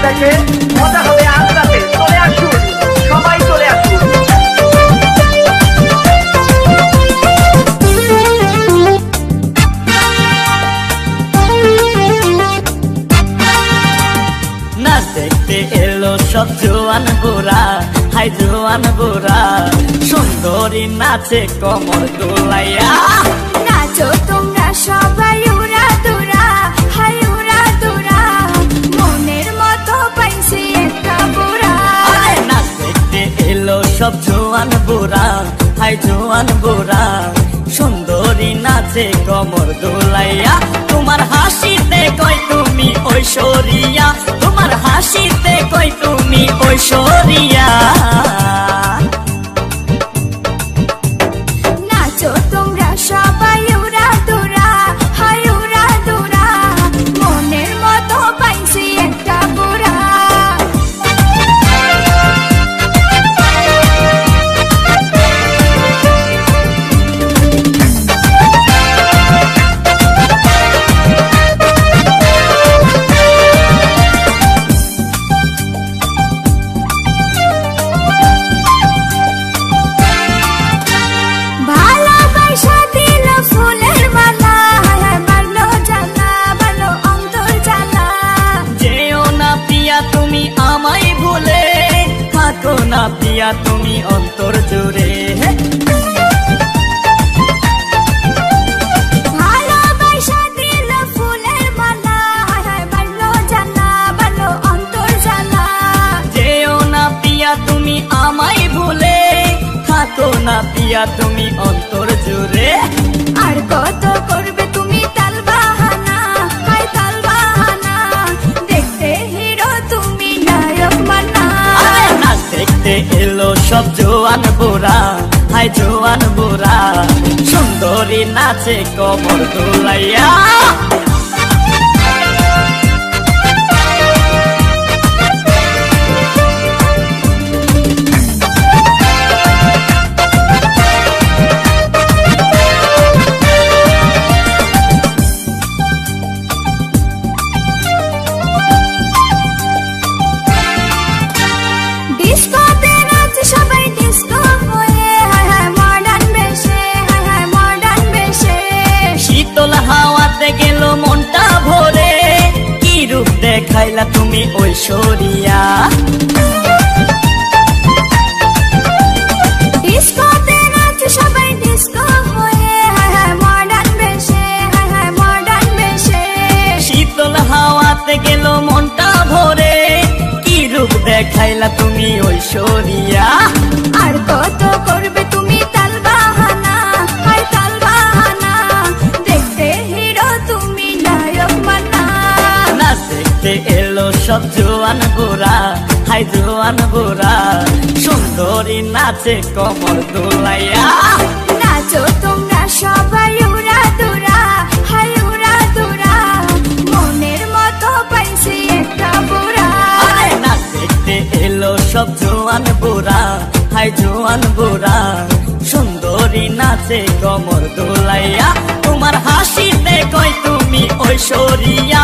দেখে মজা হবে আজ রাতে। চলে আসুন, সবাই চলে আসুন। নাচ দেখতে এলো সব জোয়ান বুড়া, হাই জোয়ান বুড়া, সুন্দরী নাচে কমর দোলাইয়া। নাচো তোমরা সবাই উড়া দুরা, হাই উড়া দুরা, মনের মতো পাইছি একটা বুড়া। নাচ দেখতে এলো সব জোয়ান বুড়া, হাই জোয়ান বুড়া, সুন্দরী নাচে কমর দোলাইয়া। তোমার হাসিতে কই তুমি ঐশ্বরিয়া, তোমার হাসিতে কই তুমি ঐশ্বরিয়া। নাচো তোমরা সবাই উড়া দুরা, হাই উড়া দুরা, মনের মতো পাইছি একটা বুড়া। না পিয়া তুমি অন্তর জুড়ে, ভালোবাসা দিল ফুলের মালা, বাড়লো জানা বাড়লো অন্তর জ্বালা। যেও না পিয়া তুমি আমায় ভুলে, থাকো না পিয়া তুমি অন্তর জুড়ে। আর কত করবে তুমি তাল বাহানা, হাই তাল বাহানা, দেখতে হিরো তুমি নায়ক মানা। নাচ দেখতে এলো সব জোয়ান বুড়া, হাই জোয়ান বুড়া, সুন্দরী নাচে কমর দোলাইয়া। গেল মনটা ভরে, কি রূপ দেখাইলা তুমি ঐশ্বরিয়া। ডিস্কোতে নাচে সবাই ডিস্কো হয়ে, মডার্ন বেশে, মডার্ন বেশে। শীতল হাওয়াতে গেল মনটা ভরে, কি রূপ দেখাইলা তুমি ঐশ্বরিয়া। আর কত করবে তুমি তাল বাহানা, হাই তাল বাহানা, দেখতে হিরো তুমি নায়ক মানা। নাচ দেখতে এলো সব জোয়ান বুড়া, হাই জোয়ান বুড়া, সুন্দরী নাচে কমর দোলাইয়া। নাচো তোমরা সবাই উড়া দুরা, হাই উড়া দুরা, মনের মতো পাইছি একটা বুড়া। নাচ দেখতে এলো সব জোয়ান বুড়া, হাই জোয়ান বুড়া, সুন্দরী নাচে কমর দোলাইয়া। তোমার হাসিতে কই তুমি ঐশ্বরিয়া,